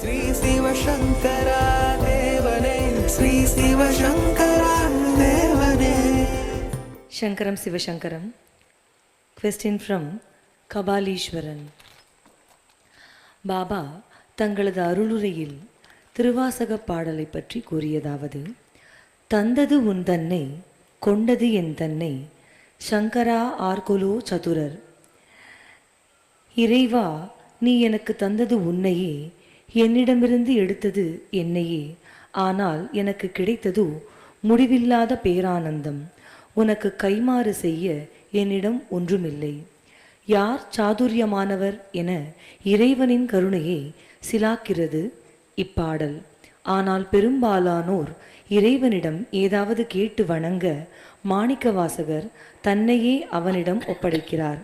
ஸ்ரீ சிவ சங்கரா தேவனே, ஸ்ரீ சிவ சங்கரா தேவனே. Shankaram Siva Shankaram. Question from Kapaleeswaran. Baba தங்களது அருளுரையில் திருவாசக பாடலை பற்றி கூறியதாவது: தந்தது உன் தன்னை, கொண்டது என் தன்னை, சங்கரா ஆர்கொலோ சதுரர். இறைவா, நீ எனக்கு தந்தது உன்னையே, என்னிடமிருந்து எடுத்தது என்னையே. ஆனால் எனக்கு கிடைத்ததோ முடிவில்லாத பேரானந்தம். உனக்கு கைமாறு செய்ய என்னிடம் ஒன்றுமில்லை. யார் சாதுரியமானவர் என இறைவனின் கருணையை சிலாக்கிறது இப்பாடல். ஆனால் பெரும்பாலானோர் இறைவனிடம் ஏதாவது கேட்டு வணங்க மாணிக்கவாசகர் தன்னையே அவனிடம் ஒப்படைக்கிறார்.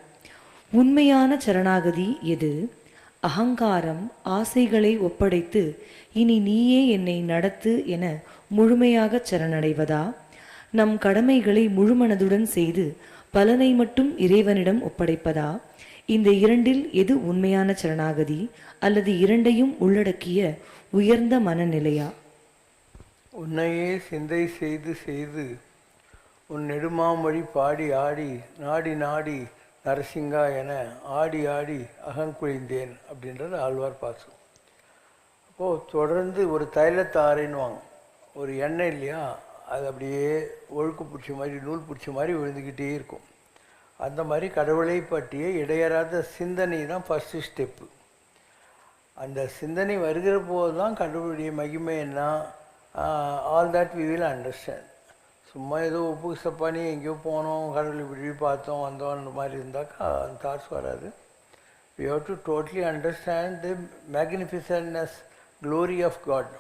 உண்மையான சரணாகதி எது? அகங்காரம், ஆசைகளை ஒப்படைத்து இனி நீயே என்னை நடத்து என முழுமையாக சரணடைவதா? நம் கடமைகளை முழுமனதுடன் செய்து பலனை மட்டும் இறைவனிடம் ஒப்படைப்பதா? இந்த இரண்டில் எது உண்மையான சரணாகதி, அல்லது இரண்டையும் உள்ளடக்கிய உயர்ந்த மனநிலையா? உன்னையே சிந்தை செய்து செய்து உன் நெடுமாமொழி பாடி ஆடி நாடி நாடி நரசிங்கா என ஆடி ஆடி அகங்குழிந்தேன் அப்படின்றது ஆழ்வார் பாசம். அப்போது தொடர்ந்து ஒரு தைலத்தாரைன்னு வாங்க, ஒரு எண்ணெய் இல்லையா, அது அப்படியே ஒழுக்கு பிடிச்ச மாதிரி, நூல் பிடிச்ச மாதிரி விழுந்துக்கிட்டே இருக்கும். அந்த மாதிரி கடவுளை பற்றிய இடையறாத சிந்தனை தான் ஃபஸ்ட்டு ஸ்டெப்பு. அந்த சிந்தனை வருகிற போது தான் கடவுளுடைய மகிமை என்ன, all that we will understand. சும்மா ஏதோ உப்பு சப்பானி எங்கேயோ போனோம், கடவுள் இப்படி பார்த்தோம் வந்தோம் அந்த மாதிரி இருந்தாக்கா அந்த தாட்ஸ் வராது. We have to totally understand the magnificentness, glory of God.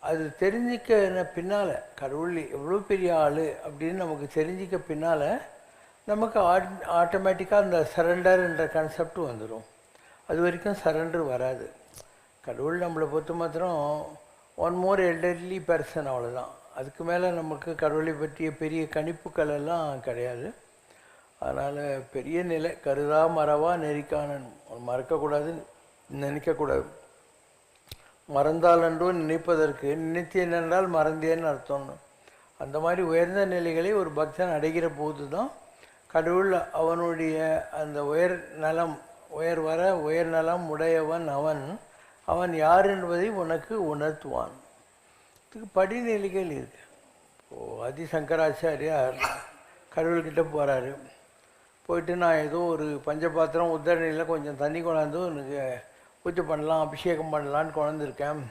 அது தெரிஞ்சிக்க பின்னால், கடவுள் எவ்வளோ பெரிய ஆள் அப்படின்னு நமக்கு தெரிஞ்சிக்க பின்னால் நமக்கு ஆட்டோமேட்டிக்காக அந்த சரண்டர் என்ற கான்செப்ட் வந்துடும். அது வரைக்கும் சரண்டர் வராது. கடவுள் நம்மளை பொறுத்த மாத்திரம் ஒன் மோர் எல்டர்லி பர்சன், அவ்வளோதான். அதுக்கு மேலே நமக்கு கடவுளை பற்றிய பெரிய கணிப்புகள் எல்லாம் கிடையாது. அதனால் பெரிய நிலை கருதா மறவா நெறிக்கானன், மறக்கக்கூடாது, நினைக்கக்கூடாது. மறந்தாலன்றோ நினைப்பதற்கு, நினைத்தேன் என்றால் மறந்தேன்னு அர்த்தம். அந்த மாதிரி உயர்ந்த நிலைகளை ஒரு பக்தன் அடைகிற போது தான் கடவுள் அவனுடைய அந்த உயர் நலம் உடையவன் அவன் யார் என்பதை உனக்கு உணர்த்துவான். இதுக்கு படிநிலைகள் இருக்கு. இப்போது ஆதிசங்கராச்சாரியார் கடவுள்கிட்ட போகிறாரு. போயிட்டு நான் ஏதோ ஒரு பஞ்சபாத்திரம் உத்தரணியில் கொஞ்சம் தண்ணி கொண்டாந்து எனக்கு பூஜை பண்ணலாம், அபிஷேகம் பண்ணலான்னு கொண்டாந்துருக்கேன்.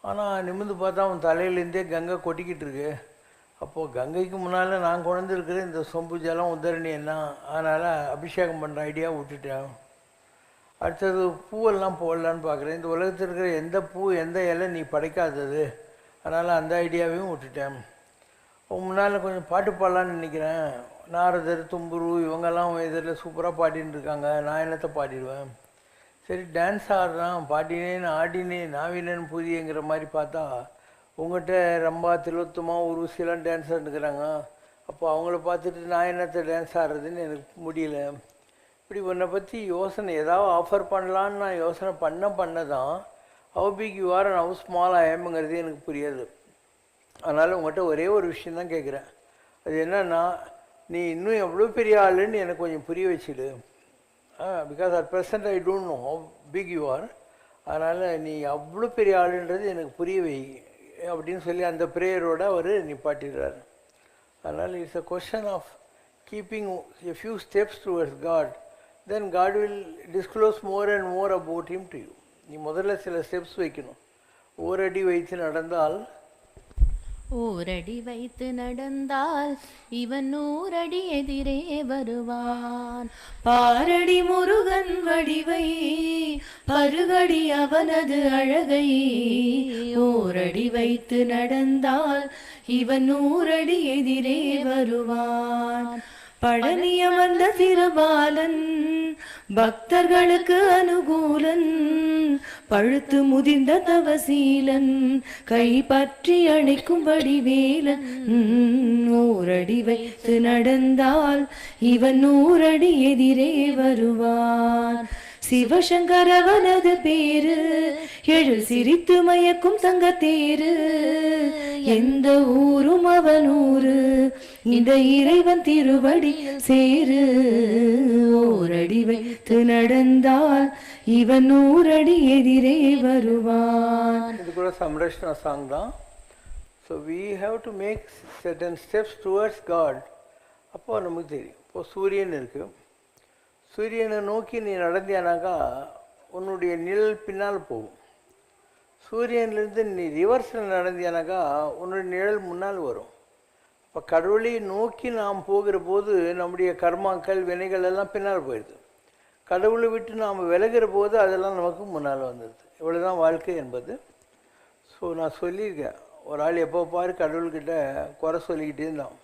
ஆனால் நிமிர்ந்து பார்த்தா அவன் தலையிலேருந்தே கங்கை கொட்டிக்கிட்டு இருக்கு. அப்போது கங்கைக்கு முன்னால் நான் கொண்டாந்துருக்கிற இந்த சொம்பு ஜலம் உத்தரணி என்ன, அதனால் அபிஷேகம் பண்ணுற ஐடியா விட்டுட்டேன். அடுத்தது பூவெல்லாம் போடலான்னு பார்க்குறேன். இந்த உலகத்தில் இருக்கிற எந்த பூ எந்த இலை நீ படைக்காதது, அதனால் அந்த ஐடியாவையும் விட்டுட்டேன். முன்னால் கொஞ்சம் பாட்டு பாடலான்னு நினைக்கிறேன். நாரதர், தும்புரு இவங்கெல்லாம் இதில் சூப்பராக பாடின்னு இருக்காங்க, நான் என்னத்தை பாடிடுவேன். சரி டான்ஸ் ஆடுறான், பாடினேன் ஆடினேன் நாவினேன் புதியங்கிற மாதிரி பார்த்தா உங்கள்கிட்ட ரம்பா, திலோத்தமா, உருவசிலாம் டான்ஸ் ஆடுக்கிறாங்க. அப்போ அவங்கள பார்த்துட்டு நான் என்னத்தை டான்ஸ் ஆடுறதுன்னு எனக்கு முடியல. இப்படி உன்னை பற்றி யோசனை ஏதாவது ஆஃபர் பண்ணலான்னு நான் யோசனை பண்ண தான் how big you are and how small I ஆம்ங்கிறது எனக்கு புரியாது. அதனால் உங்கள்கிட்ட ஒரே ஒரு விஷயந்தான் கேட்குறேன். அது என்னன்னா, நீ இன்னும் எவ்வளோ பெரிய ஆளுன்னு எனக்கு கொஞ்சம் புரிய வச்சுடு. Because at present I don't know how big you are. அதனால் நீ அவ்வளோ பெரிய ஆளுன்றது எனக்கு புரிய வை அப்படின்னு சொல்லி அந்த ப்ரேயரோட அவர் நிப்பாட்டிடுறார். அதனால் it's a question of keeping a few steps towards God, then God will disclose more and more about him to you. நீ முதல்ல சில ஸ்டெப்ஸ் வைக்கணும். ஓரடி வைத்து நடந்தால் ஓரடி வைத்து நடந்தால் இவன் 100 அடி எதிரே வருவான். பாரடி முருகன் வடிவை பருகடி அவனது அழகை. ஓரடி வைத்து நடந்தால் இவன் 100 அடி எதிரே வருவான். பழனிய வந்த திருபாலன் பக்தர்களுக்கு அனுகூலன். பழுத்து முதிர்ந்த தவசீலன் கை பற்றி அணைக்கும்படி வேலன். 100 அடி வைத்து நடந்தால் இவன் 100 அடி எதிரே வருவான். சிவசங்கரவனது பேரு எழில் சிரித்து மயக்கும் தங்கத்தேரு. எந்த ஊரும் அவனூரு, இந்த இறைவன் திருவடியில் சேரு. ஓரடி வைத்து நடந்தால் இவன் 100 அடி எதிரே வருவான். இது கூட சம்ரட்சணா சாங் தான். So we have to make certain steps towards God. அப்போ நமக்கு தெரியும். இப்போது சூரியன் இருக்குது, சூரியனை நோக்கி நீ நடந்தியானாக்கா உன்னுடைய நிழல் பின்னால் போகும். சூரியன்லேருந்து நீ ரிவர்ஸில் நடந்தியானாக்கா உன்னுடைய நிழல் முன்னால் வரும். இப்போ கடவுளை நோக்கி நாம் போகிற போது நம்முடைய கர்மாக்கள் வினைகள் எல்லாம் பின்னால் போயிடுது. கடவுளை விட்டு நாம் விலகிற போது அதெல்லாம் நமக்கு முன்னால் வந்துடுது. இவ்வளோ தான் வாழ்க்கை என்பது. ஸோ நான் சொல்லியிருக்கேன், ஒரு ஆள் எப்போ பாரு கடவுள்கிட்ட குறை சொல்லிக்கிட்டே இருந்தான்.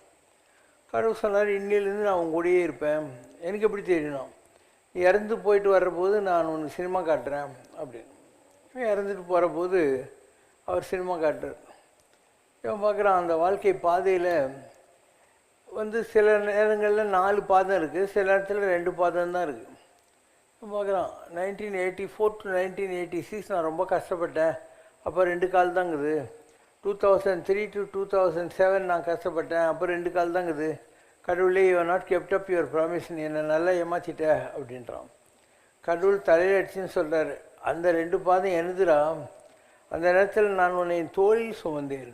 கடவுள் சொன்னார், இன்னிலேருந்து நான் உன் கூடயே இருப்பேன். எனக்கு எப்படி தெரியணும், நீ இறந்து போயிட்டு வர்றபோது நான் உனக்கு சினிமா காட்டுறேன் அப்படின்னு. இறந்துட்டு போகிற போது அவர் சினிமா காட்டுறார். இவன் பார்க்குறான், அந்த வாழ்க்கை பாதையில் சில நேரங்களில் 4 பாதம் இருக்குது, சில நேரத்தில் 2 பாதம் தான் இருக்குது. பார்க்குறான், 1984 to 1986 நான் ரொம்ப கஷ்டப்பட்டேன், அப்போ 2 கால் தாங்குது. 2003 to 2007 நான் கஷ்டப்பட்டேன், அப்போ 2 கால் தாங்குது. கடவுளே, you are not kept up your promise, நீ என்னை நல்லா ஏமாற்றிட்ட அப்படின்றான். கடவுள் தலையில் அடிச்சுன்னு சொல்கிறார், அந்த 2 பாதம் எனதுரா, அந்த நேரத்தில் நான் உன்னை தோளில் சுமந்தேன்,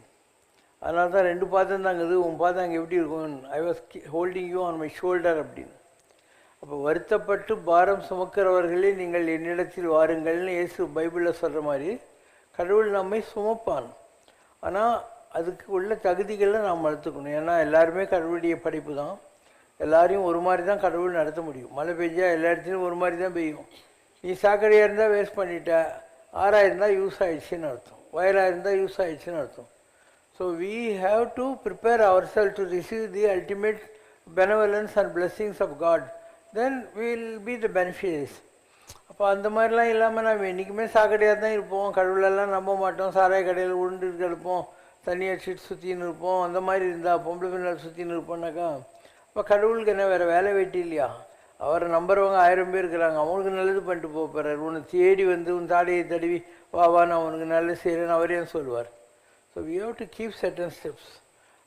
அதனால தான் 2 பாதம் தாங்குது, உன் பாதம் அங்கே எப்படி இருக்கும், I was holding you on my shoulder அப்படின்னு. அப்போ வருத்தப்பட்டு பாரம் சுமக்கிறவர்களே நீங்கள் என்னிடத்தில் வாருங்கள்னு இயேசு பைபிளில் சொல்கிற மாதிரி கடவுள் நம்மை சுமப்பான். ஆனால் அதுக்கு உள்ள தகுதிகளை நாம் வளர்த்துக்கணும். ஏன்னா எல்லாருமே கடவுளுடைய படைப்பு தான், எல்லாரையும் ஒரு மாதிரி தான் கடவுள் நடத்த முடியும். மழை பெஞ்சா எல்லா இடத்துலையும் ஒரு மாதிரி தான் பெய்யும். நீ சாக்கடையாக இருந்தால் வேஸ்ட் பண்ணிட்ட, ஆறாக இருந்தால் யூஸ் ஆகிடுச்சின்னு அர்த்தம், வயலாக இருந்தால் யூஸ் ஆகிடுச்சின்னு அர்த்தம். So we have to prepare our cell to receive the ultimate benevolence and blessings of God, then will be the beneficiaries. அப்போ அந்த மாதிரிலாம் இல்லாமல் நம்ம என்றைக்குமே சாக்கடையாக தான் இருப்போம், கடவுளெல்லாம் நம்ப மாட்டோம், சாராய கடையில் உருண்டு கிடப்போம், தண்ணி அடிச்சுட்டு சுற்றின்னு இருப்போம், அந்த மாதிரி இருந்தால் பொம்பளை பின்னால் சுற்றின்னு இருப்போம்னாக்கா இப்போ கடவுளுக்கு என்ன வேறு வேலை வெட்டி இல்லையா? அவரை நம்புறவங்க 1000 பேர் இருக்கிறாங்க, அவங்களுக்கு நல்லது பண்ணிட்டு போகிறார். உன்னை தேடி உன் தாடையை தடவி வா நான் உனக்கு நல்லது செய்கிறேன்னு அவரே சொல்லுவார். So we have to keep certain steps.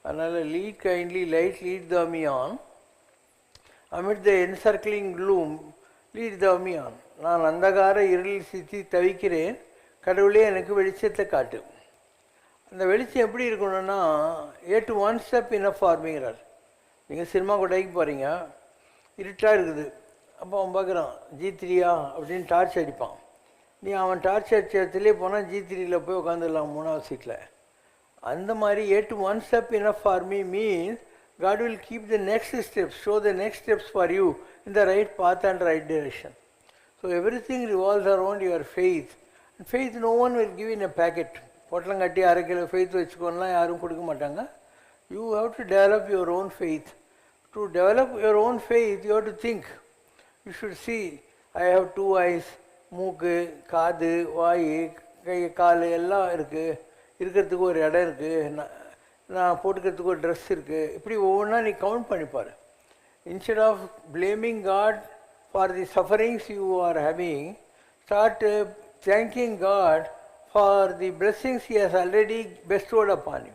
அதனால் lead kindly light lead thou me on, amid the encircling gloom lead thou me on. நான் அந்தகார இருளில் சித்தி தவிக்கிறேன், கடவுளே எனக்கு வெளிச்சத்தை காட்டு. அந்த வெளிச்சம் எப்படி இருக்கணும்னா, ஏட்டு 1 ஸ்டெப் இனஃப் ஃபார்மிங்கிறார். நீங்கள் சினிமா கொடைக்கு போகிறீங்க, இருட்டாக இருக்குது, அப்போ அவன் பார்க்குறான் G3 அப்படின்னு டார்ச் அடிப்பான். நீ அவன் டார்ச் அடிச்ச இடத்துலேயே போனால் G3 போய் உட்காந்துடலாம் 3வது சீட்டில். அந்த மாதிரி ஏட்டு 1 step enough for means God will keep the next steps, show the next steps for you in the right path and right direction. So everything revolves around your faith. And faith no one will give in a packet. பொட்டலங்கட்டி 1/2 kilo faith வச்சுக்கோலாம் யாரும் கொடுக்க மாட்டாங்க. You have to develop your own faith. To develop your own faith, you have to think. You should see, I have 2 eyes, மூக்கு, காது, வாய், கை, கால் எல்லாம் இருக்குது, இருக்கிறதுக்கு ஒரு இடம் இருக்குது, நான் போட்டுக்கிறதுக்கு ஒரு ட்ரெஸ் இருக்குது. இப்படி ஒவ்வொன்றா நீ கவுண்ட் பண்ணிப்பார். Instead of blaming God for the sufferings you are having, start thanking God for the blessings he has already bestowed upon you.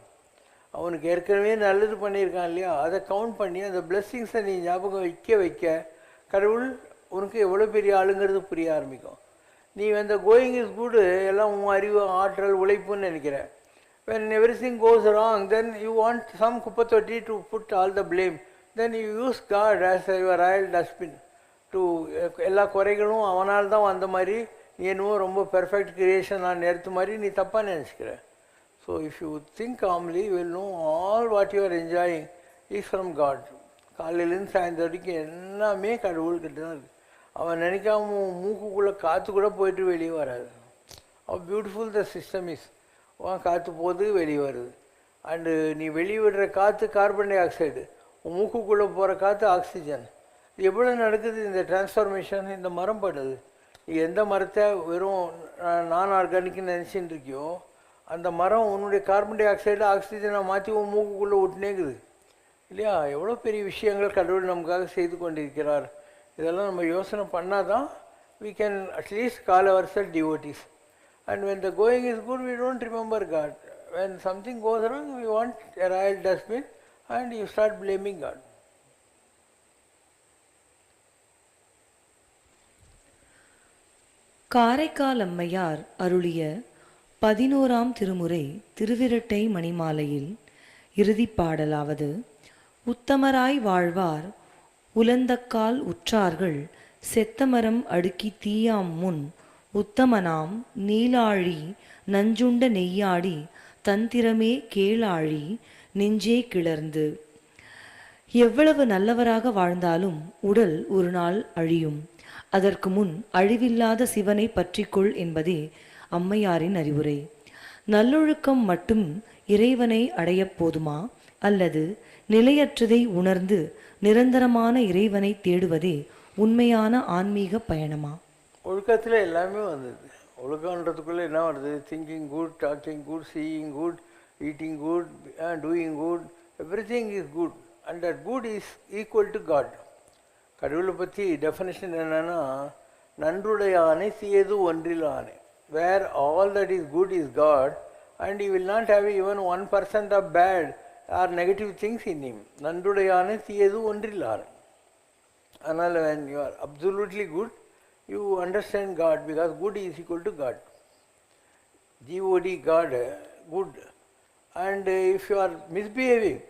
அவனுக்கு ஏற்கனவே நல்லது பண்ணியிருக்கான் இல்லையா, அதை கவுண்ட் பண்ணி அந்த பிளெஸ்ஸிங்ஸை நீ ஞாபகம் வைக்க கடவுள் உனக்கு எவ்வளோ பெரிய ஆளுங்கிறது புரிய ஆரம்பிக்கும். நீ அந்த கோயிங் இஸ் குட், எல்லாம் உன் அறிவு ஆற்றல் உழைப்புன்னு நினைக்கிற. When everything goes wrong, then you want some kuppatoti to put all the blame. Then you use God as your royal dustbin to எல்லா குறைகளும் அவனால் தான் வந்த மாதிரி, நீ என்னவோ ரொம்ப பெர்ஃபெக்ட் கிரியேஷன் நான் நேரத்து மாதிரி நீ தப்பாக நினச்சிக்கிற. So if you think calmly, you will know all what you are enjoying is from God. காலையிலேருந்து சாயந்தரம் வரைக்கும் எல்லாமே கடவுள்கிட்ட தான் இருக்குது. அவன் நினைக்காம மூக்குக்குள்ளே காற்று கூட போயிட்டு வெளியே வராது. how beautiful the system is. காற்று போகுது வெளியே வருது. அண்டு நீ வெளியே விடுற காற்று கார்பன் டை ஆக்சைடு, மூக்குக்குள்ளே போகிற காற்று ஆக்சிஜன். இது எவ்வளோ நடக்குது இந்த டிரான்ஸ்ஃபார்மேஷன்? இந்த மரம் படுது. நீ எந்த மரத்தை வெறும் நான் ஆர்கானிக்னு நினச்சின்னு இருக்கியோ, அந்த மரம் உன்னுடைய கார்பன் டை ஆக்சைடு ஆக்சிஜனை மாற்றி உன் மூக்குக்குள்ளே விட்டுனேக்குது இல்லையா? எவ்வளோ பெரிய விஷயங்கள் கடவுள் நமக்காக செய்து கொண்டிருக்கிறார். இதெல்லாம் நம்ம யோசனை பண்ணால் தான் we can at least call ourselves devotees. And when the going is good, we don't remember God. When something goes wrong, we want a royal dustbin and you start blaming God. Karaikal அம்மையார் அருளிய 11ஆம் திருமுறை திருவிரட்டை மணிமாலையில் இறுதிப் பாடலாவது: உத்தமராய் வாழ்வார் உலந்தக்கால் உற்றார்கள் செத்தமரம் அடுக்கி தீயாம் முன் உத்தமனாம் நீலாழி நஞ்சுண்ட நெய்யாடி தந்திரமே கேளாழி நெஞ்சே கிளர்ந்து. எவ்வளவு நல்லவராக வாழ்ந்தாலும் உடல் ஒரு நாள் அழியும். அதற்கு முன் அழிவில்லாத சிவனை பற்றிக்கொள் என்பதே அம்மையாரின் அறிவுரை. நல்லொழுக்கம் மட்டும் இறைவனை அடையப் போதுமா, அல்லது நிலையற்றதை உணர்ந்து நிரந்தரமான இறைவனை தேடுவதே உண்மையான ஆன்மீக பயணமா? ஒழுக்கத்தில் எல்லாமே வந்தது. ஒழுக்கன்றதுக்குள்ளே என்ன வருது? Thinking good, talking good, seeing good, eating good, doing good, everything is good. And that good is equal to God. கடவுளை பற்றி டெஃபினேஷன் என்னென்னா, நன்றுடையானை தீயது ஒன்றிலானே. Where all that is good is God and he will not have even 1% of bad or negative things in him. நன்றுடையானை தீயது ஒன்றிலானே. அதனால் when you are absolutely good, you understand God, because good is equal to God. God, God, good. And if you are misbehaving,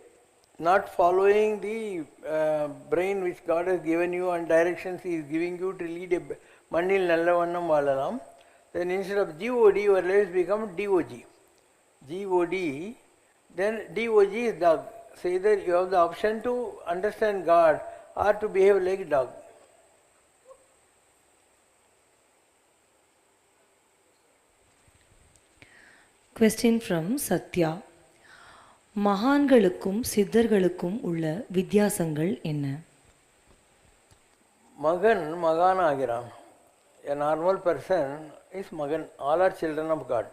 not following the brain which God has given you and directions He is giving you to lead a மண்ணில் நல்லவண்ணம் வாழலாம், then instead of God, your life become DOG. God, then DOG is dog. So either you have the option to understand God or to behave like dog. Question from Satya. மகான்களுக்கும் சித்தர்களுக்கும் உள்ள வித்தியாசங்கள் என்ன? மகன் மகான் ஆகிறான். A normal person is மகன். All are children of God.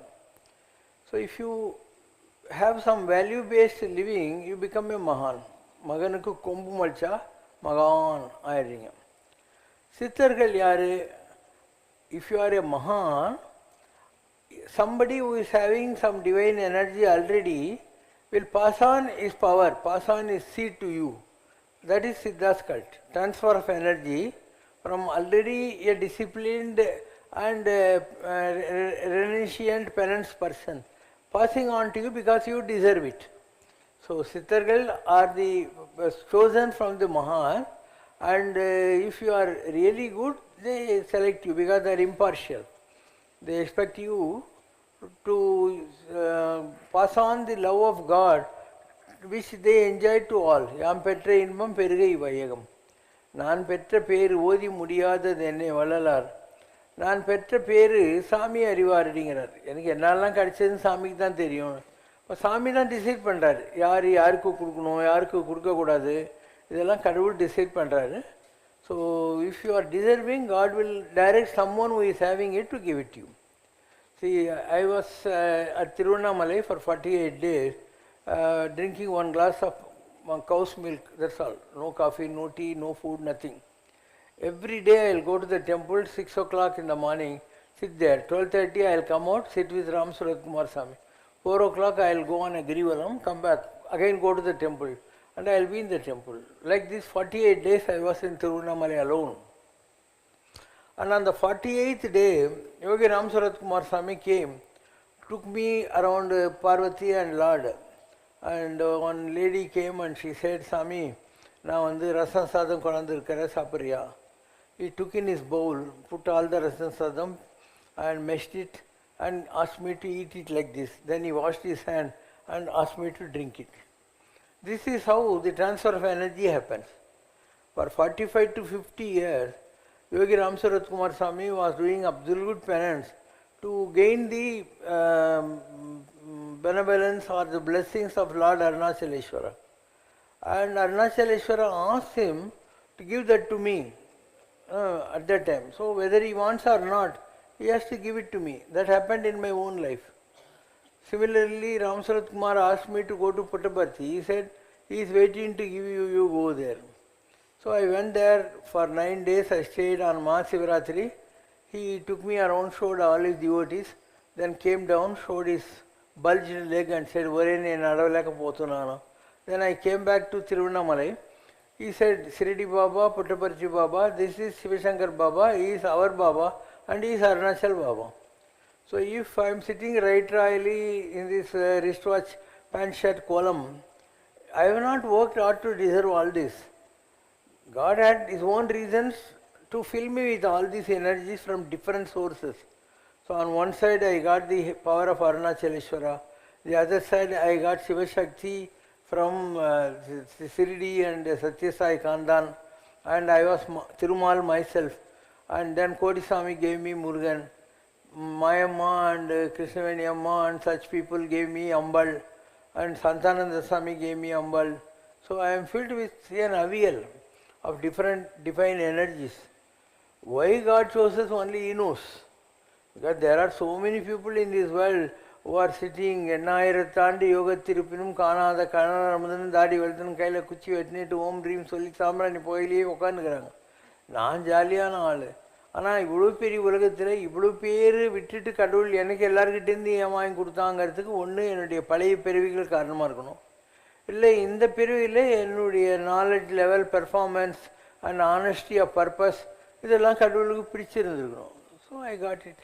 So if you have some value based living, you become a mahan. மகனுக்கு கொம்பு மல்ச்சா மகான் ஆயிடுறீங்க. சித்தர்கள் யாரு? If you are a mahan, somebody who is having some divine energy already will pass on his power, pass on his seed to you. That is Siddha's cult. Transfer of energy from already a disciplined and renunciant penance person, passing on to you because you deserve it. So Siddhargal are the chosen from the Mahan, and if you are really good, they select you because they are impartial. They expect you to pass on the love of God which they enjoy to all. யாம் பெற்ற இன்பம் பெருகை வையகம். நான் பெற்ற பேரு ஓதி முடியாதது என்னை வள்ளலார். நான் பெற்ற பேரு சாமி அறிவாருங்கிறார். எனக்கு என்னெல்லாம் கிடைச்சதுன்னு சாமிக்கு தான் தெரியும். இப்போ சாமி தான் டிசைட் பண்ணுறாரு யார் யாருக்கு கொடுக்கணும், யாருக்கு கொடுக்கக்கூடாது, இதெல்லாம் கடவுள் டிசைட் பண்ணுறாரு. So if you are deserving, God will direct someone who is having it to give it you. See, I was at Tiruvannamalai for 48 days, drinking one glass of cow's milk, that's all. No coffee, no tea, no food, nothing. Every day I will go to the temple, 6 o'clock in the morning, sit there. 12:30 I will come out, sit with Ram Surat Kumar Swami. 4 o'clock I will go on a Girivalam, come back, again go to the temple, and I will be in the temple. Like this 48 days I was in Tiruvannamalai alone. And on the 48th day, Yogi Ram Surat Kumar Swami came, took me around Parvati and Lord. And one lady came and she said, Swami, நான் வந்து ரசம் சாதம் கொண்டாந்து இருக்கிற சாப்பிட்றியா? He took in his bowl, put all the rasam sadam and meshed it and asked me to eat it like this. Then he washed his hand and asked me to drink it. This is how the transfer of energy happens. For 45 to 50 years, Yogi Ram Surat Kumar Swami was doing absolute penance to gain the benevolence or the blessings of Lord Arunachaleshwara. And Arunachaleshwara asked him to give that to me at that time. So whether he wants or not, he has to give it to me. That happened in my own life. Similarly, Ram Surat Kumar asked me to go to Puttaparthi. He said, he is waiting to give you, you go there. So I went there for 9 days. I stayed on Mahasivaratri. he took me around, showed all his devotees, then came down, showed his bulged leg and said, Varene Nadavalaka Potunana. Then I came back to Tiruvannamalai. He said, Sree Baba, Puttaparchi Baba, this is Siva Shankar Baba, he is our Baba and he is Arunachal Baba. So if I am sitting right royally in this wristwatch pant shirt column, I have not worked hard to deserve all this. God had his own reasons to fill me with all these energies from different sources. So on one side I got the power of Arunachaleshwara, the other side I got Siva Shakti from Sree and Satya Sai Kandan, and I was Thirumal myself, and then Kodiswami gave me Murugan, Mayamma and Krishnaveni Amma and such people gave me Ambal, and Santananda Swami gave me Ambal. So I am filled with an avial of different divine energies. Why God chooses only He knows. Because there are so many people in this world who are sitting, Ennayirathaandi yogathirupinum Kanada Kanada Ramadan Dadi Velthan Kaila Kuchi Vetnitu Om Dream Solik Samrani Poiliye உட்காந்துக்கிறாங்க. நான் ஜாலியான ஆள். ஆனால் இவ்வளோ பெரிய உலகத்தில் இவ்வளோ பேர் விட்டுட்டு கடவுள் எனக்கு எல்லாருக்கிட்டேருந்து ஏன் வாங்கி கொடுத்தாங்கிறதுக்கு ஒன்று என்னுடைய பழைய பிறவிகள் காரணமாக இருக்கணும். இல்லை இந்த பிறவியில் என்னுடைய knowledge level, performance and honesty of purpose இதெல்லாம் கடவுளுக்கு பிடிச்சிருந்துருக்கணும். So I got it.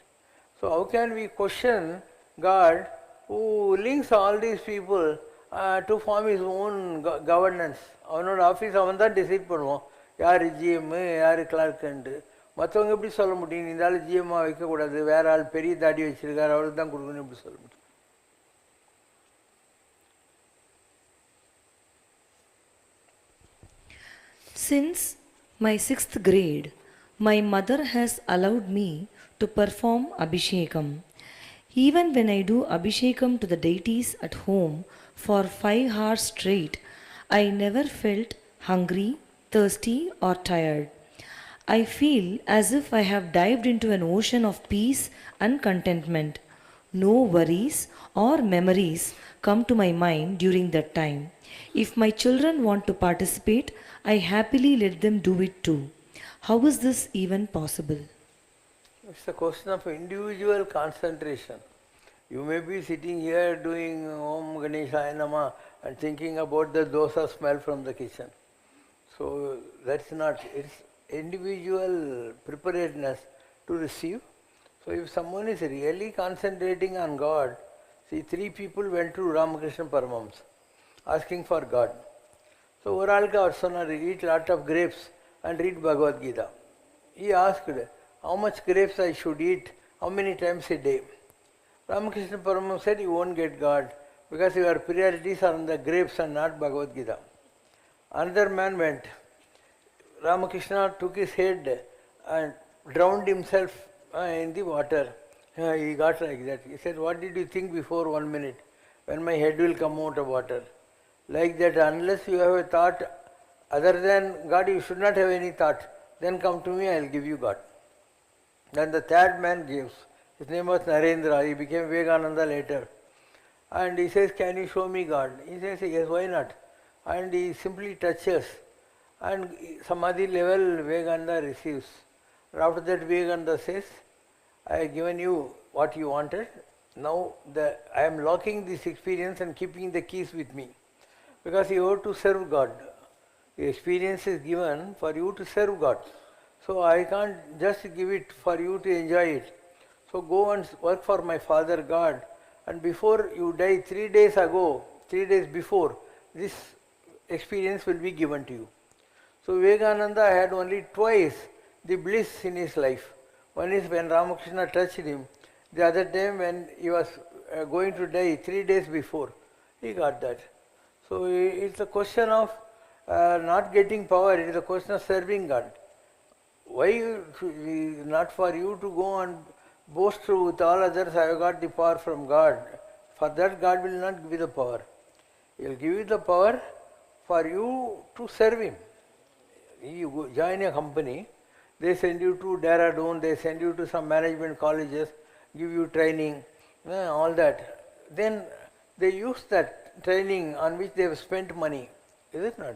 So how can we question God who links all these people to form his own governance. அவனோட ஆஃபீஸ் அவன் தான் டிசைட் பண்ணுவான் யார் ஜிஎம்மு யார் கிளார்க்குன்ட்டு. மற்றவங்க எப்படி சொல்ல முடியும் இந்த ஆள் ஜிஎம்மாக வைக்கக்கூடாது, வேற ஆள் பெரிய தாடி வச்சிருக்காரு அவளுக்கு தான் கொடுக்கணும் எப்படி சொல்ல முடியும்? Since my 6th grade, my mother has allowed me to perform Abhishekam. Even when I do Abhishekam to the deities at home for 5 hours straight, I never felt hungry, thirsty or tired. I feel as if I have dived into an ocean of peace and contentment. No worries or memories come to my mind during that time. If my children want to participate, I happily let them do it too. How is this even possible? It's a question of individual concentration. You may be sitting here doing Om Ganeshaya Nama and thinking about the dosa smell from the kitchen. So that's not, it's individual preparedness to receive. So if someone is really concentrating on God, see 3 people went to Ramakrishna Paramamsa asking for God. So ஒரு ஆளுக்கு அவர் சொன்னார், eat lot of grapes and read Bhagavad Gita. He asked, how much grapes I should eat, how many times a day? Ramakrishna Paramaham said, you won't get God because your priorities are on the grapes and not Bhagavad Gita. Another man went. Ramakrishna took his head and drowned himself in the water. He got like that. He said, what did you think before 1 minute when my head will come out of water? Like that, unless you have a thought other than God, you should not have any thought. Then come to me, I will give you God. Then the third man gives. His name was Narendra. He became Vivekananda later. And he says, can you show me God? He says, yes, why not? And he simply touches. And Samadhi level Vivekananda receives. After that Vivekananda says, I have given you what you wanted. Now I am locking this experience and keeping the keys with me. Because you have to serve God. The experience is given for you to serve God. So I can't just give it for you to enjoy it. So go and work for my Father God, and before you die 3 days before, this experience will be given to you. So Vivekananda had only twice the bliss in his life. One is when Ramakrishna touched him, the other time when he was going to die 3 days before, he got that. So it's a question of not getting power, it is a question of serving God. Why not for you to go and boast with all others, I have got the power from God. For that, God will not give you the power. He will give you the power for you to serve Him. You join a company, they send you to Dehradun, they send you to some management colleges, give you training, all that. Then they use that training on which they have spent money. Is it not?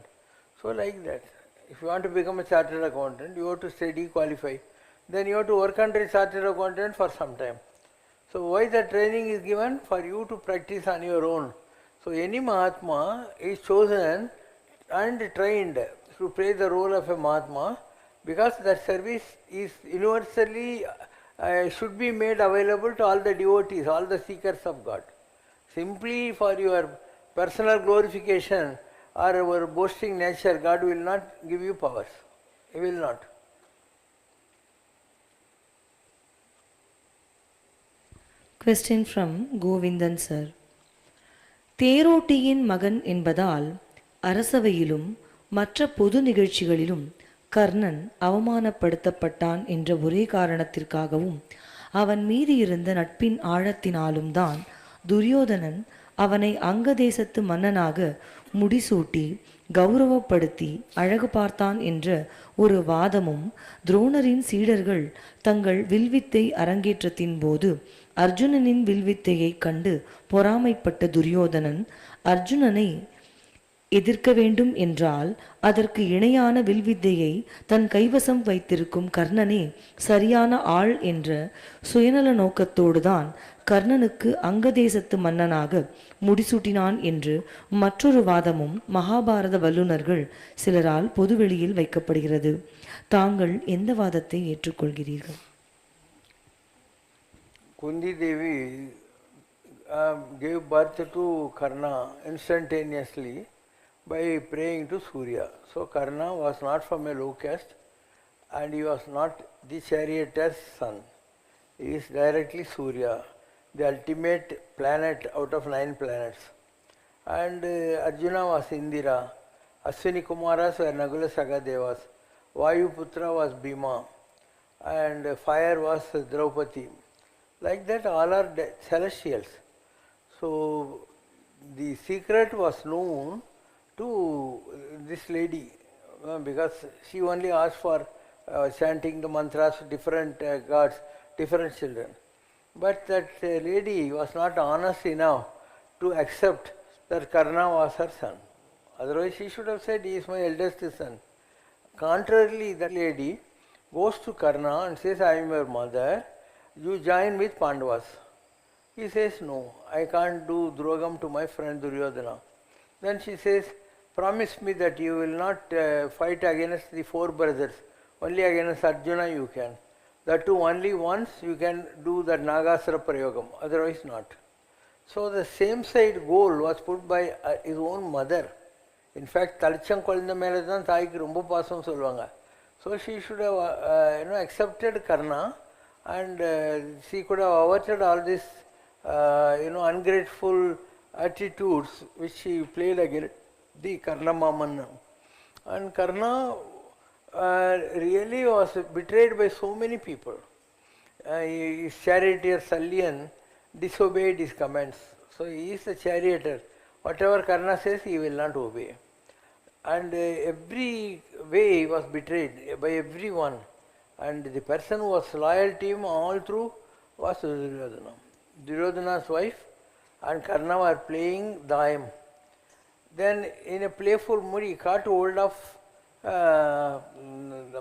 So like that. If you want to become a chartered accountant, you have to study, qualify. then you have to work under chartered accountant for some time. So why the training is given? For you to practice on your own. So any Mahatma is chosen and trained to play the role of a Mahatma, because that service is universally should be made available to all the devotees, all the seekers of God. Simply for your personal glorification or your boasting nature, God will not give you powers. He will not. Question from Govindan sir. தேரோட்டியின் மகன் என்பதால் அரசவையிலும் மற்ற பொது நிகழ்ச்சிகளிலும் கர்ணன் அவமானப்படுத்தப்பட்டான் என்ற ஒரே காரணத்திற்காகவும் அவன் மீது இருந்த நட்பின் ஆழத்தினாலும் தான் துரியோதனன் அவனை அங்க தேசத்து மன்னனாக முடிசூட்டி கௌரவப்படுத்தி அழகு பார்த்தான் என்ற ஒரு வாதமும், துரோணரின் சீடர்கள் தங்கள் வில்வித்தை அரங்கேற்றத்தின் போது அர்ஜுனனின் வில்வித்தையை கண்டு பொறாமைப்பட்ட துரியோதனன் அர்ஜுனனை எதிர்க்க வேண்டும் என்றால் அதற்கு இணையான வில்வித்தையை தன் கைவசம் வைத்திருக்கும் கர்ணனே சரியான ஆள் என்ற சுயநல நோக்கத்தோடுதான் கர்ணனுக்கு அங்கதேசத்து மன்னனாக முடிசூட்டினான் என்று மற்றொரு வாதமும் மகாபாரத வல்லுநர்கள் சிலரால் பொதுவெளியில் வைக்கப்படுகிறது. தாங்கள் எந்த வாதத்தை ஏற்றுக்கொள்கிறீர்கள்? Kundi Devi gave birth to Karna instantaneously by praying to Surya. So Karna was not from a low caste and he was not the charioteer's son. He is directly Surya, the ultimate planet out of 9 planets. And Arjuna was Indira, Aswini Kumaras were Nagula Sagadevas, Vayu Putra was Bhima, and fire was Draupadi. Like that, all are celestials. So the secret was known to this lady because she only asked for chanting the mantras to different gods, different children. But that lady was not honest enough to accept that Karna was her son. Otherwise she should have said, he is my eldest son. Contrarily, that lady goes to Karna and says, I am your mother, you join with Pandavas. He says, no, I can't do Drogam to my friend Duryodhana. Then she says, promise me that you will not fight against the 4 brothers, only against Arjuna you can. That too only once you can do that Nagasara Prayogam, otherwise not. So the same side goal was put by his own mother. In fact, Talcham Kolinda Meladan Thaiki Rumbu Pasam Solvanga. So she should have accepted Karna and she could have averted all these ungrateful attitudes which she played against the Karna Maman. And Karna really was betrayed by so many people. His charioteer Salyan disobeyed his commands. So he is the charioteer. Whatever Karna says, he will not obey. And every way he was betrayed by everyone. And the person who was loyal to him all through was Duryodhana. Duryodhana's wife and Karna were playing Daim. Then in a playful mood he caught hold of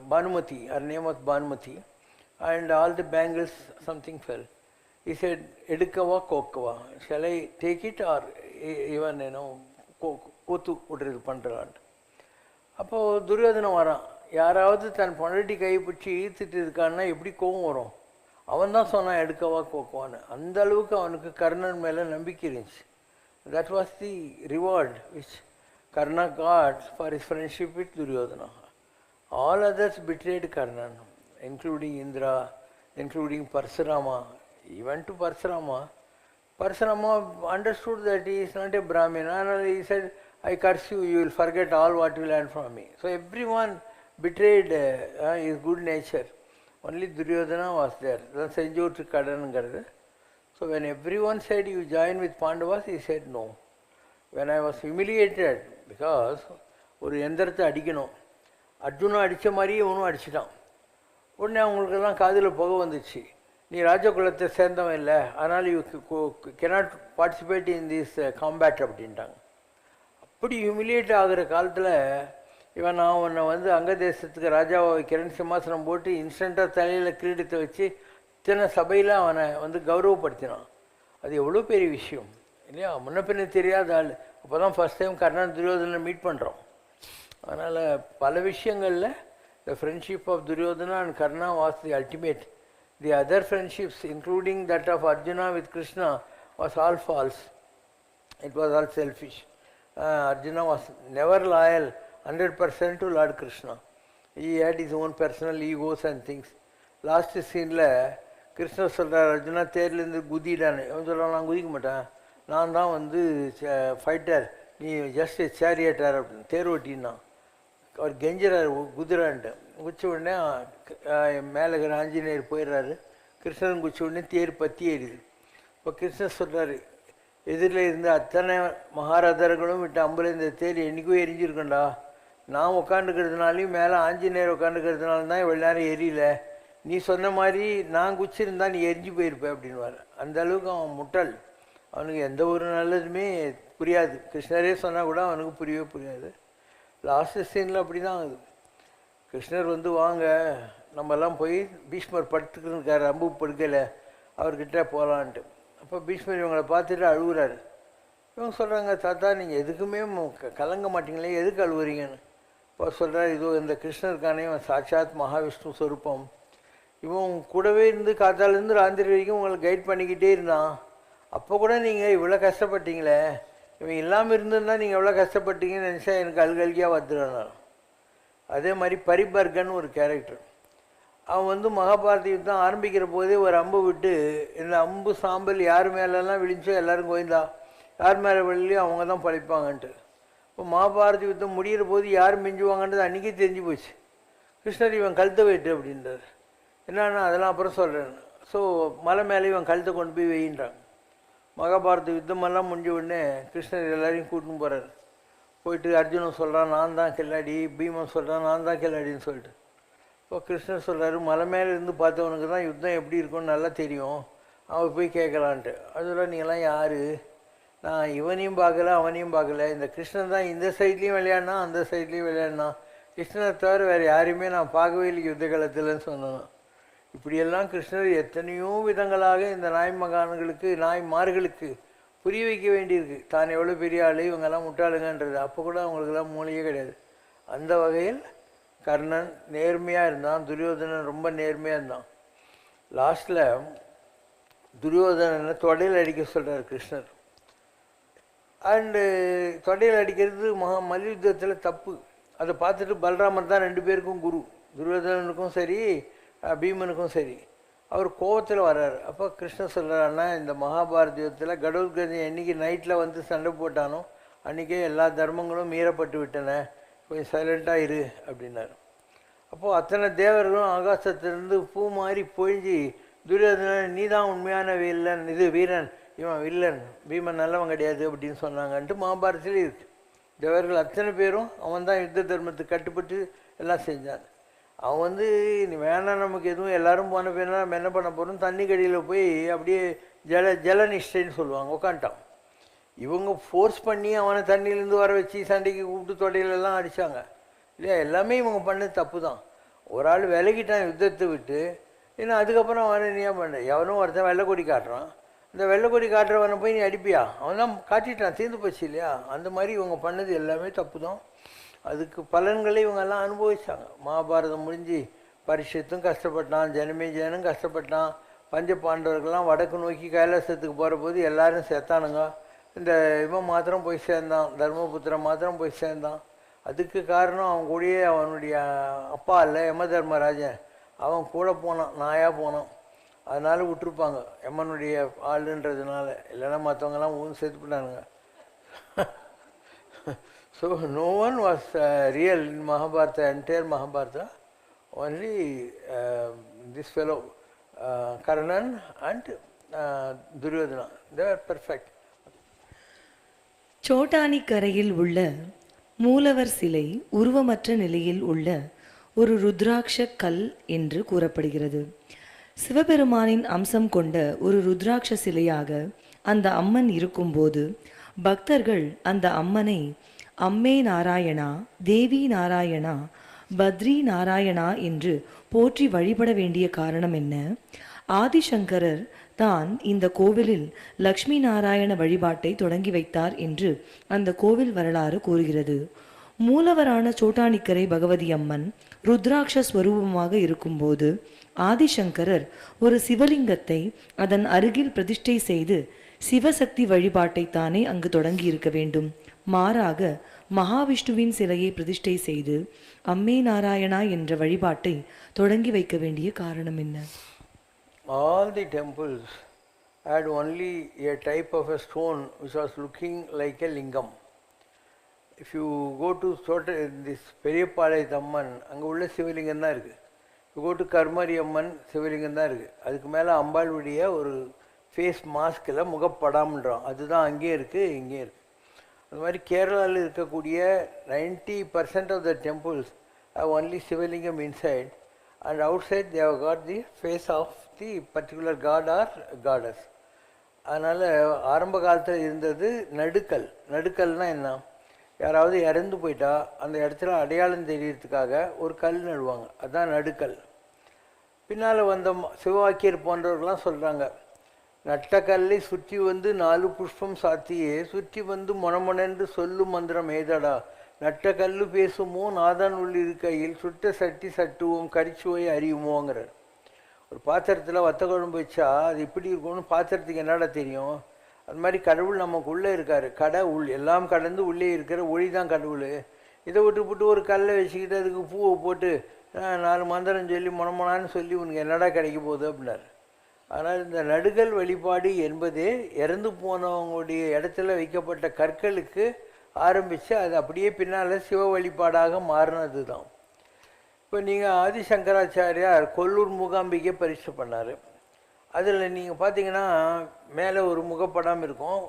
Bhanumati, her name was Bhanumati, and all the bangles, something fell. He said, Edukava Kokava, shall I take it or even, Kotu Udridu Pandaland. அப்போ துரியோதனம் வரான். யாராவது தன் பொண்டாட்டி கை பிடிச்சி ஈர்த்துட்டு இருக்கான்னா எப்படி கோவம் வரும்? அவன் தான் சொன்னான் எடுக்கவா கோக்குவான்னு. அந்த அளவுக்கு அவனுக்கு கர்ணன் மேலே நம்பிக்கை இருந்துச்சு. That was the reward which Karna got for his friendship with Duryodhana. All others betrayed Karnan, including Indra, including Parsurama. Even to Parsurama, Parsurama understood that he is not a Brahmin. And he said, I curse you, you will forget all what you learned from me. So everyone betrayed his good nature. Only Duryodhana was there. That's enjoyed to Kadan. So when everyone said you join with Pandavas, he said no. When I was humiliated, because ஒரு எந்திரத்தை அடிக்கணும், அர்ஜுனா அடித்த மாதிரியே ஒன்றும் அடிச்சிட்டான். உடனே அவங்களுக்கெல்லாம் காதில் புகை வந்துச்சு. நீ ராஜகுலத்தை சேர்ந்தவன் இல்லை, அதனால் you cannot participate in this combat அப்படின்ட்டாங்க. அப்படி ஹியூமிலியேட் ஆகிற காலத்தில் இவன் நான் உன்னை வந்து அங்க தேசத்துக்கு ராஜாவை வைக்கிறேன்னு சிம்மாசனம் போட்டு இன்ஸ்டண்ட்டாக தலையில் கிரீடத்தை வச்சு இத்தனை சபையில் அவனை வந்து கௌரவப்படுத்தினான். அது எவ்வளோ பெரிய விஷயம் இல்லையா? முன்ன பின்ன தெரியாத ஆள். அப்போ தான் ஃபஸ்ட் டைம் கர்ணன் துரியோதனை மீட் பண்ணுறோம். அதனால் பல விஷயங்களில் the friendship of Duryodhana and Karna was the ultimate. The other friendships including that of Arjuna with Krishna was all false. It was all selfish. Arjuna was never loyal 100% to Lord Krishna. He had his own personal egos and things. Last scene-ல கிருஷ்ண சொல்கிறார், அர்ஜுனா தேர்லேருந்து குதிடான்னு. அவன் சொல்கிறான், நான் குதிக்க மாட்டேன், நான் தான் வந்து ஃபைட்டர், நீ ஜஸ்ட் சேரியட்டர் அப்படின்னு. தேர் ஓட்டின்னா அவர் கெஞ்சுறாரு குதிரான்ட்டு. குதிச்ச உடனே மேலே இருக்கிற ஆஞ்சநேயர் போயிடுறாரு. கிருஷ்ணன் குதிச்ச உடனே தேர் பற்றி ஏறிது. இப்போ கிருஷ்ணர் சொல்கிறாரு, எதிரில் இருந்த அத்தனை மகாரதர்களும் விட்டு அம்புல இந்த தேர் என்றைக்கும் எரிஞ்சிருக்கண்டா. நான் உட்காந்துக்கிறதுனாலையும் மேலே ஆஞ்சநேயர் உட்காந்துக்கிறதுனால தான் இவ்வளோ நேரம் எரியல. நீ சொன்ன மாதிரி நான் குச்சிருந்தா நீ எரிஞ்சு போயிருப்பேன் அப்படின்வார். அந்த அளவுக்கு அவன் முட்டாள். அவனுக்கு எந்த ஒரு நல்லதுமே புரியாது. கிருஷ்ணரே சொன்னால் கூட அவனுக்கு புரியவே புரியாது. லாஸ்ட் சீனில் அப்படி தான் ஆகுது. கிருஷ்ணர் வந்து வாங்க நம்மெல்லாம் போய் பீஷ்மர் படுத்துக்கிட்டு அம்பு படுக்கலை, அவர்கிட்ட போகலான்ட்டு. அப்போ பீஷ்மர் இவங்களை பார்த்துட்டு அழுகுறாரு. இவங்க சொல்கிறாங்க, தாத்தா நீங்கள் எதுக்குமே கலங்க மாட்டீங்களே, எதுக்கு அழுவுறீங்கன்னு. இப்போ சொல்கிறார், இதோ இந்த கிருஷ்ணருக்கானே இவன் சாட்சாத் மகாவிஷ்ணு ஸ்வரூபம். இவன் கூடவே இருந்து காத்தாலேருந்து ராத்திரி வரைக்கும் உங்களை கைட் பண்ணிக்கிட்டே இருந்தான். அப்போ கூட நீங்கள் இவ்வளோ கஷ்டப்பட்டீங்களே, இவன் இல்லாமல் இருந்திருந்தா நீங்கள் எவ்வளோ கஷ்டப்பட்டீங்கன்னு நினச்சா எனக்கு அழுகல்கியாக வந்துடுறான். அதே மாதிரி பரிபர்கன் ஒரு கேரக்டர். அவன் வந்து மகாபாரத யுத்தம் ஆரம்பிக்கிற போதே ஒரு அம்பு விட்டு, இந்த அம்பு சாம்பல் யார் மேலெல்லாம் விழிச்சோ எல்லோரும் கோய்ந்தா, யார் மேலே விழிலையோ அவங்க தான் பழிப்பாங்கன்ட்டு. இப்போ மகாபாரத யுத்தம் முடிகிற போது யார் மிஞ்சுவாங்கன்றது அன்றைக்கி தெரிஞ்சு போச்சு. கிருஷ்ணர் இவன் கழுத்தை வெயிட்டு அப்படின்றார். என்னன்னா அதெல்லாம் அப்புறம் சொல்கிறேன். ஸோ மலை மேலே இவன் கழுத்தை கொண்டு போய் வெயின்றாங்க. மகாபாரத யுத்தமெல்லாம் முடிஞ்ச உடனே கிருஷ்ணர் எல்லாரையும் கூட்டின்னு போகிறார். போயிட்டு அர்ஜுனன் சொல்கிறான், நான் தான் கில்லாடி. பீமன் சொல்கிறான், நான் தான் கில்லாடின்னு சொல்லிட்டு. இப்போ கிருஷ்ணர் சொல்கிறாரு, மலை மேலே இருந்து பார்த்தவனுக்கு தான் யுத்தம் எப்படி இருக்குன்னு நல்லா தெரியும், அவன் போய் கேட்கலான்ட்டு. அதில் நீங்கள்லாம் யார்? நான் இவனையும் பார்க்கல அவனையும் பார்க்கல, இந்த கிருஷ்ணன் தான் இந்த சைட்லேயும் விளையாடினா அந்த சைட்லேயும் விளையாடினா, கிருஷ்ணனை தவிர வேறு யாரையுமே நான் பார்க்கவே இல்லை யுத்த காலத்தில்னு சொன்னான். இப்படியெல்லாம் கிருஷ்ணர் எத்தனையோ விதங்களாக இந்த நாய்மார்களுக்கு புரிய வைக்க வேண்டியிருக்கு. தான் எவ்வளோ பெரிய ஆள், இவங்கெல்லாம் முட்டாளுங்கன்றது. அப்போ கூட அவங்களுக்கெல்லாம் மூளையே கிடையாது. அந்த வகையில் கர்ணன் நேர்மையாக இருந்தான், துரியோதனன் ரொம்ப நேர்மையாக இருந்தான். லாஸ்ட்டில் துரியோதனனை தொடையில் அடிக்க சொல்கிறார் கிருஷ்ணர். அண்டு தொடையில் அடிக்கிறது மல்யுத்தத்தில் தப்பு. அதை பார்த்துட்டு பலராமர் தான் ரெண்டு பேருக்கும் குரு, துரியோதனனுக்கும் சரி பீமனுக்கும் சரி. அவர் கோவத்தில் வர்றார். அப்போ கிருஷ்ணர் சொல்கிறாருன்னா, இந்த மகாபாரத யுத்தத்தில் கடவுள்கதை என்றைக்கு நைட்டில் வந்து சண்டை போட்டானோ அன்றைக்கே எல்லா தர்மங்களும் மீறப்பட்டு விட்டன, கொஞ்சம் சைலண்ட்டாக இரு அப்படின்னாரு. அப்போது அத்தனை தேவர்களும் ஆகாசத்திலிருந்து பூ மாதிரி பொழிஞ்சு, துரியோதனன் நீ தான் உண்மையான வீரன், இவன் வில்லன், பீமன் நல்லவன் கிடையாது அப்படின்னு சொன்னாங்கன்ட்டு மகாபாரதத்தில் இருக்குது. தேவர்கள் அத்தனை பேரும் அவன் தான் யுத்த தர்மத்துக்கு கட்டுப்பட்டு எல்லாம் செஞ்சான். அவன் வந்து நீ வேணாம் நமக்கு எதுவும் எல்லோரும் போன பேர்னா நம்ம என்ன பண்ண போகிறோம், தண்ணி கடியில் போய் அப்படியே ஜலநிஷ்டைன்னு சொல்லுவாங்க, உட்காந்துட்டான். இவங்க ஃபோர்ஸ் பண்ணி அவனை தண்ணியிலேருந்து வர வச்சு சண்டைக்கு கூப்பிட்டு தொடையிலெல்லாம் அடித்தாங்க இல்லையா. எல்லாமே இவங்க பண்ணது தப்பு தான். ஒரு ஆள் விலகிட்டான் யுத்தத்தை விட்டு, ஏன்னா அதுக்கப்புறம் அவனை நீ ஏன் பண்ண, எவனும் ஒருத்தன் வெள்ளைக்கொடி காட்டுறான், இந்த வெள்ளைக்கொடி காட்டுறவனை போய் நீ அடிப்பியா, அவன் தான் காட்டிட்டான், தீர்ந்து போச்சு இல்லையா. அந்த மாதிரி இவங்க பண்ணது எல்லாமே தப்பு தான். அதுக்கு பலன்களை இவங்கெல்லாம் அனுபவிச்சாங்க. மகாபாரதம் முடிஞ்சு பரிஷத்தும் கஷ்டப்பட்டான், ஜனமேஜயனும் கஷ்டப்பட்டான், பஞ்ச பாண்டவர்கள்லாம் வடக்கு நோக்கி கைலாசத்துக்கு போகிற போது எல்லாரும் சேர்த்தானுங்க. இந்த இவன் மாத்திரம் போய் சேர்ந்தான், தர்மபுத்திரன் மாத்திரம் போய் சேர்ந்தான். அதுக்கு காரணம் அவன் கூடயே அவனுடைய அப்பா இல்லை யம தர்மராஜன், அவன் கூட போனான், நாயாக போனான். அதனால் விட்டுருப்பாங்க யமனுடைய ஆளுன்றதுனால, இல்லைன்னா மற்றவங்கெல்லாம் ஊன்னு சேர்த்து போட்டானுங்க. So no one was real in Mahabharata, entire Mahabharata. Only this fellow Karnan and Duryodhana, they were perfect. சோட்டானி கரையில் உள்ள மூலவர் சிலை உருவமற்ற நிலையில் உள்ள ஒரு ருத்ராட்ச கல் என்று கூறப்படுகிறது. சிவபெருமானின் அம்சம் கொண்ட ஒரு ருத்ராட்ச சிலையாக அந்த அம்மன் இருக்கும்போது பக்தர்கள் அந்த அம்மனை அம்மே நாராயணா, தேவி நாராயணா, பத்ரி நாராயணா என்று போற்றி வழிபட வேண்டிய காரணம் என்ன? ஆதிசங்கரர் தான் இந்த கோவிலில் லக்ஷ்மி நாராயண வழிபாட்டை தொடங்கி வைத்தார் என்று அந்த கோவில் வரலாறு கூறுகிறது. மூலவரான சோட்டானிக்கரை பகவதி அம்மன் ருத்ராட்ச ஸ்வரூபமாக இருக்கும்போது ஆதிசங்கரர் ஒரு சிவலிங்கத்தை அதன் அருகில் பிரதிஷ்டை செய்து சிவசக்தி வழிபாட்டை தானே அங்கு தொடங்கி இருக்க வேண்டும். மாறாக மகாவிஷ்ணுவின் சிலையை பிரதிஷ்டை செய்து அம்மே நாராயணா என்ற வழிபாட்டை தொடங்கி வைக்க வேண்டிய காரணம் என்ன? All the temples had only a type of a stone which was looking like a lingam. If you go to this Periyapalai Amman, அங்கே உள்ள சிவலிங்கம் தான் இருக்குது. You go to கர்மரி அம்மன் சிவலிங்கம் தான் இருக்குது. அதுக்கு மேலே அம்பாளுடைய ஒரு ஃபேஸ் மாஸ்கில் முகப்படாமன்றோம், அதுதான் அங்கேயே இருக்குது, இங்கேயே இருக்குது. அது மாதிரி கேரளாவில் இருக்கக்கூடிய 90% of the temples have only Sivalingam inside, and outside they have got the face of the particular god or goddess. அதனால் ஆரம்ப காலத்தில் இருந்தது நடுக்கல். நடுக்கல்னால் என்ன? யாராவது இறந்து போயிட்டா அந்த இடத்துல அடையாளம் தெரியறதுக்காக ஒரு கல் நடுவாங்க, அதுதான் நடுக்கல். பின்னால் வந்த சிவவாக்கியர் போன்றவர்கள்லாம் சொல்கிறாங்க, நட்டக்கல்லை சுற்றி வந்து 4 புஷ்பம் சாத்தியே சுற்றி வந்து மொனமொனென்று சொல்லும் மந்திரம் ஏதடா, நட்ட கல்லு பேசுமோ நாதான் உள்ளிருக்கையில் சுட்ட சட்டி சட்டுவோம் கரிச்சுவை அறியுமோங்கிறார். ஒரு பாத்திரத்தில் வத்த குழம்பு வச்சா அது இப்படி இருக்கும்னு பாத்திரத்துக்கு என்னடா தெரியும்? அது மாதிரி கடவுள் நமக்குள்ளே இருக்கார். எல்லாம் கடந்து உள்ளே இருக்கிற ஒளி தான் கடவுள். இதை விட்டு ஒரு கல்லை வச்சுக்கிட்டு அதுக்கு பூவை போட்டு 4 மந்திரம் சொல்லி மொனமொனான்னு சொல்லி உனக்கு என்னடா கிடைக்க போகுது அப்படின்னார். ஆனால் இந்த நடுகல் வழிபாடு என்பதே இறந்து போனவங்களுடைய இடத்துல வைக்கப்பட்ட கற்களுக்கு ஆரம்பித்து அது அப்படியே பின்னால் சிவ வழிபாடாக மாறினது தான். இப்போ நீங்கள் ஆதிசங்கராச்சாரியார் கொல்லூர் மூகாம்பிகை பரிசு பண்ணார். அதில் நீங்கள் பார்த்தீங்கன்னா மேலே ஒரு முகப்படம் இருக்கும்,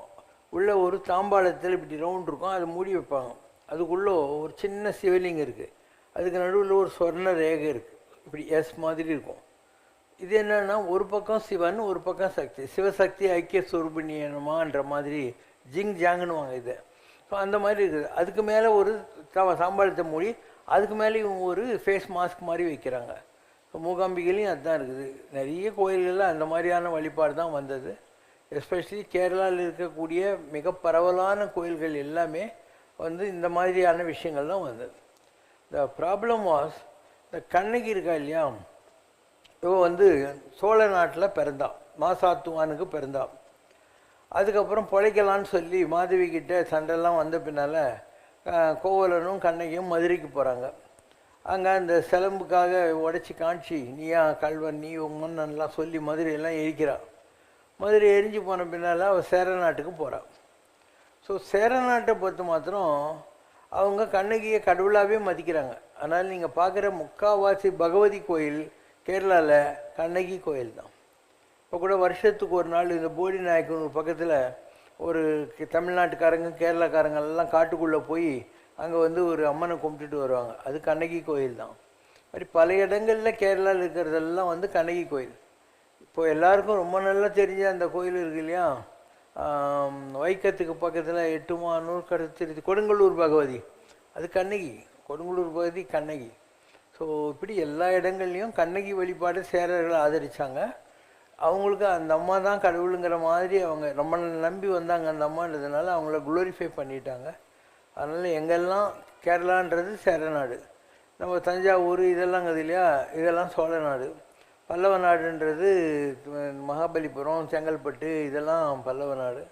உள்ளே ஒரு தாம்பாளத்தில் இப்படி ரவுண்ட் இருக்கும், அது மூடி வைப்பாங்க. அதுக்குள்ளே ஒரு சின்ன சிவலிங்கம் இருக்குது, அதுக்கு நடுவில் ஒரு சொர்ண ரேகை இருக்குது, இப்படி எஸ் மாதிரி இருக்கும். இது என்னென்னா ஒரு பக்கம் சிவன் ஒரு பக்கம் சக்தி, சிவசக்தி ஐக்கிய சொரூபிணியனமான்ற மாதிரி ஜிங் ஜாங்குன்னுவாங்க இதை. ஸோ அந்த மாதிரி இருக்குது. அதுக்கு மேலே ஒரு சாம்பாளத்தை மூடி அதுக்கு மேலே இவங்க ஒரு ஃபேஸ் மாஸ்க் மாதிரி வைக்கிறாங்க. ஸோ மூகாம்பிகையிலையும் அதுதான் இருக்குது. நிறைய கோயில்களில் அந்த மாதிரியான வழிபாடு தான் வந்தது. எஸ்பெஷலி கேரளாவில் இருக்கக்கூடிய மிக பரவலான கோயில்கள் எல்லாமே வந்து இந்த மாதிரியான விஷயங்கள் தான் வந்தது. த ப்ராப்ளம் வாஸ் இந்த கண்ணகி இருக்கா இல்லையா, இவ வந்து சோழ நாட்டில் பிறந்தான், மாசாத்துவானுக்கு பிறந்தான். அதுக்கப்புறம் பிழைக்கலான்னு சொல்லி மாதவி கிட்ட சண்டைலாம் வந்த பின்னால் கோவலனும் கண்ணகியும் மதுரைக்கு போகிறாங்க. அங்கே அந்த சிலம்புக்காக உடச்சி காமிச்சு நீயா கல்வன் நீ முன்னெல்லாம் சொல்லி மதுரையெல்லாம் எரிக்கிறாள். மதுரை எரிஞ்சு போன பின்னால் அவள் சேர நாட்டுக்கு போகிறாள். ஸோ சேர நாட்டை பொறுத்த மாத்திரம் அவங்க கண்ணகியை கடவுளாகவே மதிக்கிறாங்க. அதனால் நீங்கள் பார்க்குற முக்கால்வாசி பகவதி கோயில் கேரளாவில் கண்ணகி கோயில் தான். இப்போ கூட வருஷத்துக்கு ஒரு நாள் இந்த போடி நாயக்கனூர் பக்கத்தில் ஒரு தமிழ்நாட்டுக்காரங்க கேரளாக்காரங்கெல்லாம் காட்டுக்குள்ளே போய் அங்கே வந்து ஒரு அம்மனை கும்பிட்டுட்டு வருவாங்க, அது கண்ணகி கோயில் தான். மாதிரி பல இடங்களில் கேரளாவில் இருக்கிறதெல்லாம் வந்து கண்ணகி கோயில். இப்போ எல்லாருக்கும் ரொம்ப நல்லா தெரிஞ்ச அந்த கோயில் இருக்கு இல்லையா, வைக்கத்துக்கு பக்கத்தில் 8 மானூர் கருத்து கொடுங்கல்லூர் பகவதி, அது கண்ணகி. கொடுங்கல்லூர் பகவதி கண்ணகி. ஸோ இப்படி எல்லா இடங்கள்லையும் கண்ணகி வழிபாடு சேரர்களை ஆதரித்தாங்க. அவங்களுக்கு அந்த அம்மா தான் கடவுளுங்கிற மாதிரி அவங்க ரொம்ப நம்பி வந்தாங்க. அந்த அம்மான்றதுனால அவங்கள குளோரிஃபை பண்ணிட்டாங்க. அதனால் எங்கெல்லாம் கேரளான்றது சேர நாடு, நம்ம தஞ்சாவூர் இதெல்லாம்ங்குது இல்லையா, இதெல்லாம் சோழ நாடு. பல்லவ நாடுன்றது மகாபலிபுரம் செங்கல்பட்டு இதெல்லாம் பல்லவ நாடு.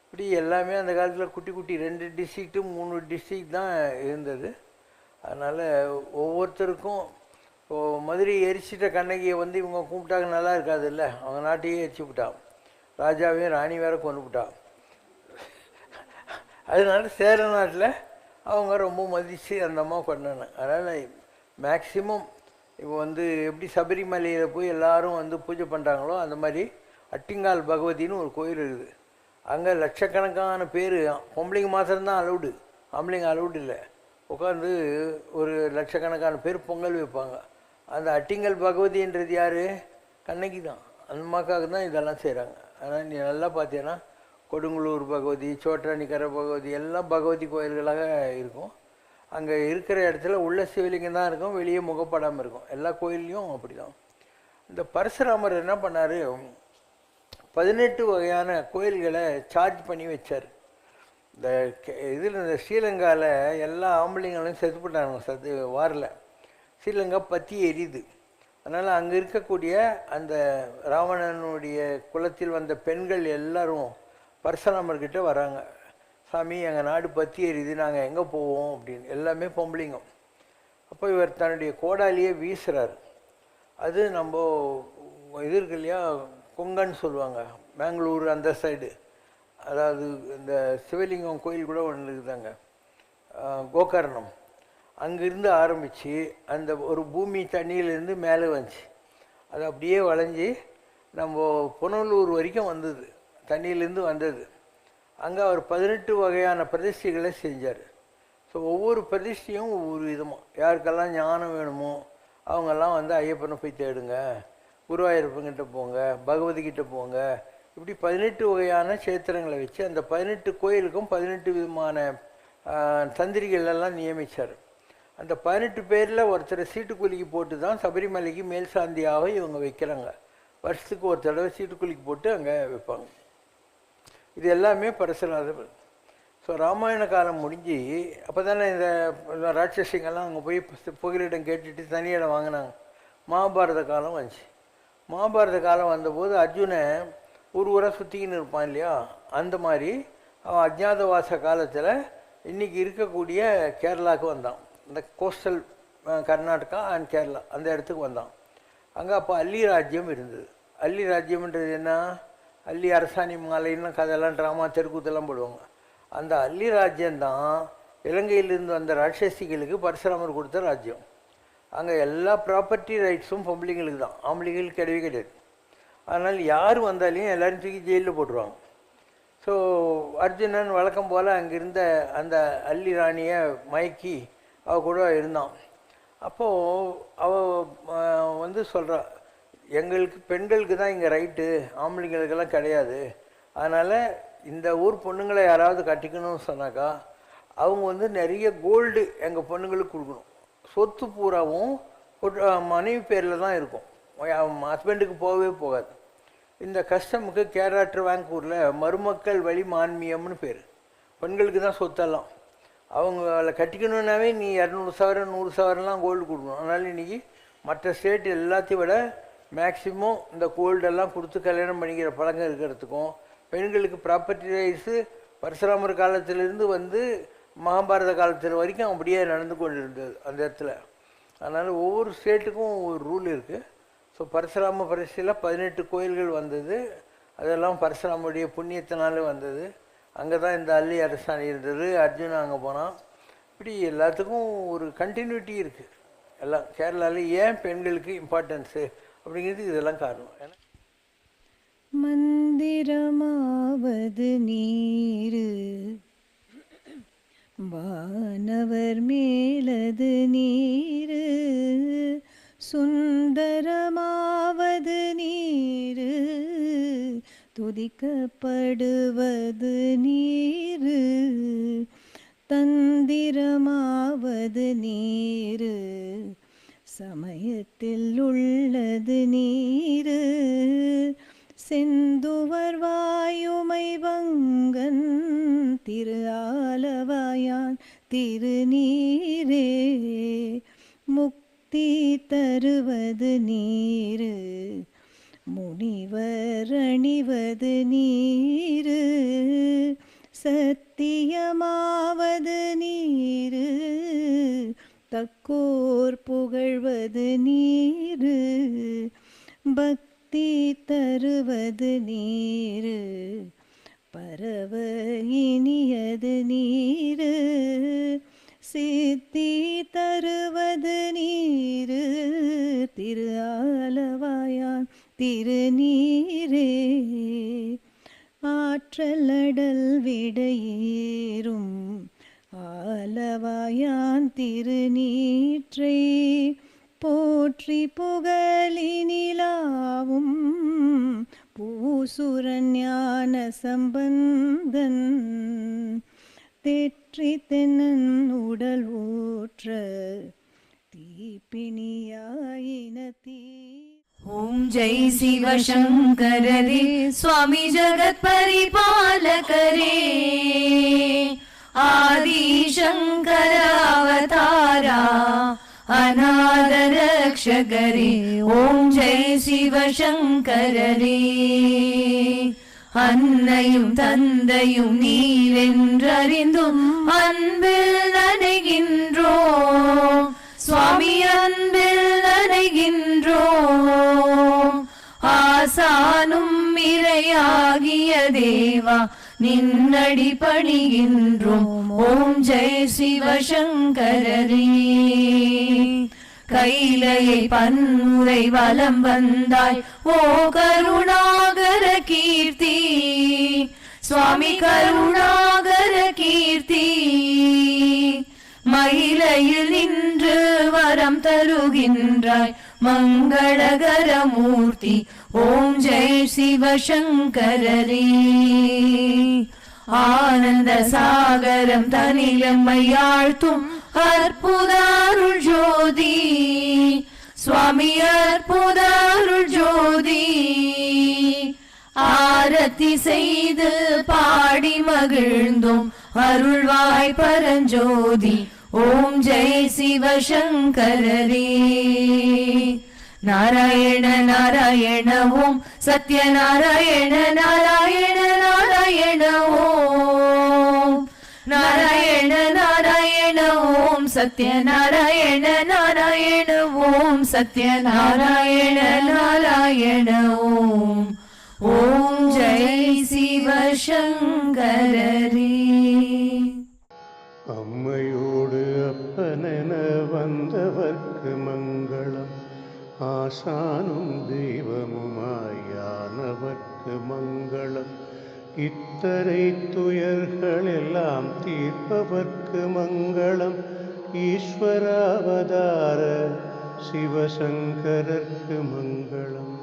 இப்படி எல்லாமே அந்த காலத்தில் குட்டி குட்டி 2 டிஸ்ட்ரிக்ட்டு 3 டிஸ்ட்ரிக்ட் தான் இருந்தது. அதனால் ஒவ்வொருத்தருக்கும் இப்போது மதுரை எரிச்சிட்ட கண்ணகியை வந்து இவங்க கும்பிட்டாங்க, நல்லா இருக்காது இல்லை, அவங்க நாட்டையே எரிச்சு விட்டான், ராஜாவையும் ராணி வேற கொண்டு விட்டான். அதனால சேர நாட்டில் அவங்க ரொம்ப மதித்து அந்த அம்மா கொண்டாங்க. அதனால் மேக்சிமம் இப்போ வந்து எப்படி சபரிமலையில் போய் எல்லோரும் வந்து பூஜை பண்ணுறாங்களோ அந்த மாதிரி அட்டிங்கால் பகவதின்னு ஒரு கோயில் இருக்குது. அங்கே லட்சக்கணக்கான பேர், பொம்பளைங்க மாத்திரம்தான் அலௌடு, ஆம்பளைங்க அலௌடு இல்லை. உட்காந்து ஒரு லட்சக்கணக்கான பேர் பொங்கல் வைப்பாங்க. அந்த அட்டிங்கல் பகவதின்றது யார்? கண்ணகி தான். அந்த அம்மாக்காக தான் இதெல்லாம் செய்கிறாங்க. ஆனால் நீ நல்லா பார்த்தீங்கன்னா கொடுங்கலூர் பகவதி, சோட்டானிக்கரை பகவதி எல்லாம் பகவதி கோயில்களாக இருக்கும். அங்கே இருக்கிற இடத்துல உள்ள சிவலிங்கம் தான் இருக்கும், வெளியே முகப்படாமல் இருக்கும். எல்லா கோயில்லையும் அப்படி தான். இந்த பரசுராமர் என்ன பண்ணார், 18 வகையான கோயில்களை சார்ஜ் பண்ணி வச்சார். இந்த இதில் இந்த ஸ்ரீலங்காவில் எல்லா ஆம்பளைங்களும் செத்து போட்டாங்க வாரில். ஸ்ரீலங்கா பற்றி எரியுது. அதனால் அங்கே இருக்கக்கூடிய அந்த ராவணனுடைய குலத்தில் வந்த பெண்கள் எல்லாரும் பரசுராமர்கிட்ட வராங்க. சாமி, எங்கள் நாடு பற்றி எரியுது, நாங்கள் எங்கே போவோம் அப்படின்னு. எல்லாமே பொம்பளைங்க. அப்போ இவர் தன்னுடைய கோடாலியே வீசுகிறார். அது நம்ம இது இருக்கு இல்லையா, கொங்கன்னு சொல்லுவாங்க, பெங்களூர் அந்த சைடு. அதாவது இந்த சிவலிங்கம் கோயில் கூட ஒன்று இருக்குதாங்க, கோகர்ணம். அங்கேருந்து ஆரம்பித்து அந்த ஒரு பூமி தண்ணியிலேருந்து மேலே வந்துச்சு. அது அப்படியே வளைஞ்சி நம்ம புனலூர் வரைக்கும் வந்தது, தண்ணியிலேருந்து வந்தது. அங்கே அவர் 18 வகையான பிரதிஷ்டைகளை செஞ்சார். ஸோ ஒவ்வொரு பிரதிஷ்டையும் ஒவ்வொரு விதமாக, யாருக்கெல்லாம் ஞானம் வேணுமோ அவங்கெல்லாம் வந்து ஐயப்பனை போய் தேடுங்க, குருவாயூரப்பன்கிட்ட போங்க, பகவதிக்கிட்ட போங்க. இப்படி 18 வகையான சேத்திரங்களை வச்சு அந்த 18 கோயிலுக்கும் 18 விதமான தந்திரிகள் எல்லாம் நியமித்தார். அந்த 18 பேரில் ஒருத்தரை சீட்டுக்குலுக்கி போட்டு தான் சபரிமலைக்கு மேல் சாந்தியாக இவங்க வைக்கிறாங்க. வருஷத்துக்கு ஒரு தடவை சீட்டுக்குலுக்கி போட்டு அங்கே வைப்பாங்க. இது எல்லாமே பரசுராமர். ஸோ ராமாயண காலம் முடிஞ்சு அப்போ தானே இந்த ராட்சசிங்கெல்லாம் அங்கே போய் புகலிடம் கேட்டுட்டு தனியிடம் வாங்கினாங்க. மகாபாரத காலம் வந்துச்சு. மகாபாரத காலம் வந்தபோது அர்ஜுனன் ஊராக சுற்றிக்கின்னு இருப்பான் இல்லையா, அந்த மாதிரி அவன் அஜ்ஞாதவாச காலத்தில் இன்றைக்கி இருக்கக்கூடிய கேரளாவுக்கு வந்தான். இந்த கோஸ்டல் கர்நாடகா அண்ட் கேரளா அந்த இடத்துக்கு வந்தான். அங்கே அப்போ அல்லி ராஜ்யம் இருந்தது. அல்லி ராஜ்யம்ன்றது என்ன, அல்லி அரசாணி மாலைன்னு கதையெல்லாம் ட்ராமா தெருக்கூத்தெல்லாம் போடுவாங்க. அந்த அல்லி ராஜ்யம்தான் இலங்கையிலிருந்து வந்த ராட்சசிகளுக்கு பரசுராமர் கொடுத்த ராஜ்யம். அங்கே எல்லா ப்ராப்பர்ட்டி ரைட்ஸும் பொம்பளைங்களுக்கு தான், ஆம்பளைங்களுக்கு கிடையவே கிடையாது. அதனால் யார் வந்தாலையும் எல்லோரும் தூக்கி ஜெயிலில் போட்டுருவாங்க. ஸோ அர்ஜுனன் வழக்கம் போல் அங்கிருந்த அந்த அல்லி ராணியை மயக்கி அவள் கூட இருந்தான். அப்போது அவள் வந்து சொல்கிறா, எங்களுக்கு பெண்களுக்கு தான் இங்கே ரைட்டு, ஆம்பளைங்களுக்கெல்லாம் கிடையாது. அதனால் இந்த ஊர் பொண்ணுங்களை யாராவது கட்டிக்கணும்னு சொன்னாக்கா அவங்க வந்து நிறைய கோல்டு எங்கள் பொண்ணுங்களுக்கு கொடுக்கணும். சொத்து பூராவும் மனைவி பேரில் தான் இருக்கும், ஹஸ்பண்டுக்கு போகவே போகாது. இந்த கஸ்டமுக்கு கேரளாட்டு வாங்கூரில் மருமக்கள் வழி மான்மியம்னு பேர். பெண்களுக்கு தான் சொத்தெல்லாம். அவங்கள கட்டிக்கணுன்னாவே நீ 200 சவரன் 100 சவரன்லாம் கோல்டு கொடுக்கணும். அதனால் இன்றைக்கி மற்ற ஸ்டேட் எல்லாத்தையும் விட மேக்சிமம் இந்த கோல்டெல்லாம் கொடுத்து கல்யாணம் பண்ணிக்கிற பழக்கம் இருக்கிறதுக்கும், பெண்களுக்கு ப்ராப்பர்ட்டி ரைட்ஸு பரசுராமர் காலத்திலேருந்து வந்து மகாபாரத காலத்தில் வரைக்கும் அப்படியே நடந்து கொண்டு இருந்தது அந்த இடத்துல. அதனால் ஒவ்வொரு ஸ்டேட்டுக்கும் ஒரு ரூல் இருக்குது. ஸோ பரசுராம பரிசையில் 18 கோயில்கள் வந்தது. அதெல்லாம் பரசுராமருடைய புண்ணியத்தினாலே வந்தது. அங்கே தான் இந்த அல்லி அரசாணி இருந்தது. அர்ஜுனா அங்கே போனான். இப்படி எல்லாத்துக்கும் ஒரு கண்டினியூட்டி இருக்குது. எல்லாம் கேரளாவில் ஏன் பெண்களுக்கு இம்பார்ட்டன்ஸு அப்படிங்கிறது இதெல்லாம் காரணம். ஏன்னா மந்திரமாவது நீரு, வானவர் மேலது நீரு, சுந்தரமாவது நீரு, துதிக்கப்படுவது நீரு, தந்திரமாவது நீரு, சமயத்தில் உள்ளது நீரு, செந்துவர் வாயுமை வங்கன் திரு ஆலவாயான் திருநீரே, முக்தி தருவது நீரு, முனிவர் அணிவது நீரு, சத்தியமாவது நீரு, தக்கோர் புகழ்வது நீரு, பக்தி தருவது நீரு, பரவ இனியது நீரு, சித்தி தருவது நீரு, திரு ஆலவாயான் திருநீரே, ஆற்றலடல் விடையேறும் ஆலவாயான் திருநீற்றை, போற்றி புகழினிலாவும் பூசுரன் ஞான சம்பந்தன் தேற்றி தென்னன் உடல் ஊற்ற தீப்பிணியாயின தீ. ஓம் ஜெய் சிவ சங்கரரே சுவாமி ஜகத் பரிபாலகரே ஆதி சங்கர அவதாரா அநாத ரக்ஷகரே. ஓம் ஜெய் சிவ சங்கரரே. அன்னையும் தந்தையும் நீரென்றறிந்தும் அன்பில் நனைகின்றோம் சுவாமி, அன்பில் நனைகின்றோம். ஆசானும் இறையாகிய தேவா நின்னடி பணிகின்றோம். ஓம் ஜெய் சிவ சங்கரரே. கைலையை பன்முறை வலம் வந்தாய் ஓ கருணாகர கீர்த்தி சுவாமி, கருணாகர கீர்த்தி. மயிலையில் நின்று வரம் தருகின்றாய் மங்களகர மூர்த்தி. ஓம் ஜெய் சிவ சங்கரரே. ஆனந்த சாகரம் தனிலம்மையாழ்த்தும் அற்புதாருள் ஜோதி சுவாமி, அற்புதாருள் ஜோதி. ஆரத்தி செய்து பாடி மகிழ்ந்தோம் அருள்வாய் பரஞ்சோதி. ஓம் ஜெய் சிவ சங்கரரே. நாராயண நாராயண ஓம் சத்யநாராயண நாராயண நாராயண ஓம் நாராயண நாராயண ஓம் சத்யநாராயண நாராயண ஓம் சத்யநாராயண நாராயண ஓம். ஓம் ஜெய் சிவ சங்கரரே. அம்மையோடு அப்பனென வந்தவர்க்கு மங்களம், ஆசானும் தெய்வமுமாயானவர்க்கு மங்களம். இத்தனை துயர்களெல்லாம் தீர்ப்பவர்க்கு மங்களம். ஈஸ்வராவதார சிவசங்கரர்க்கு மங்களம்.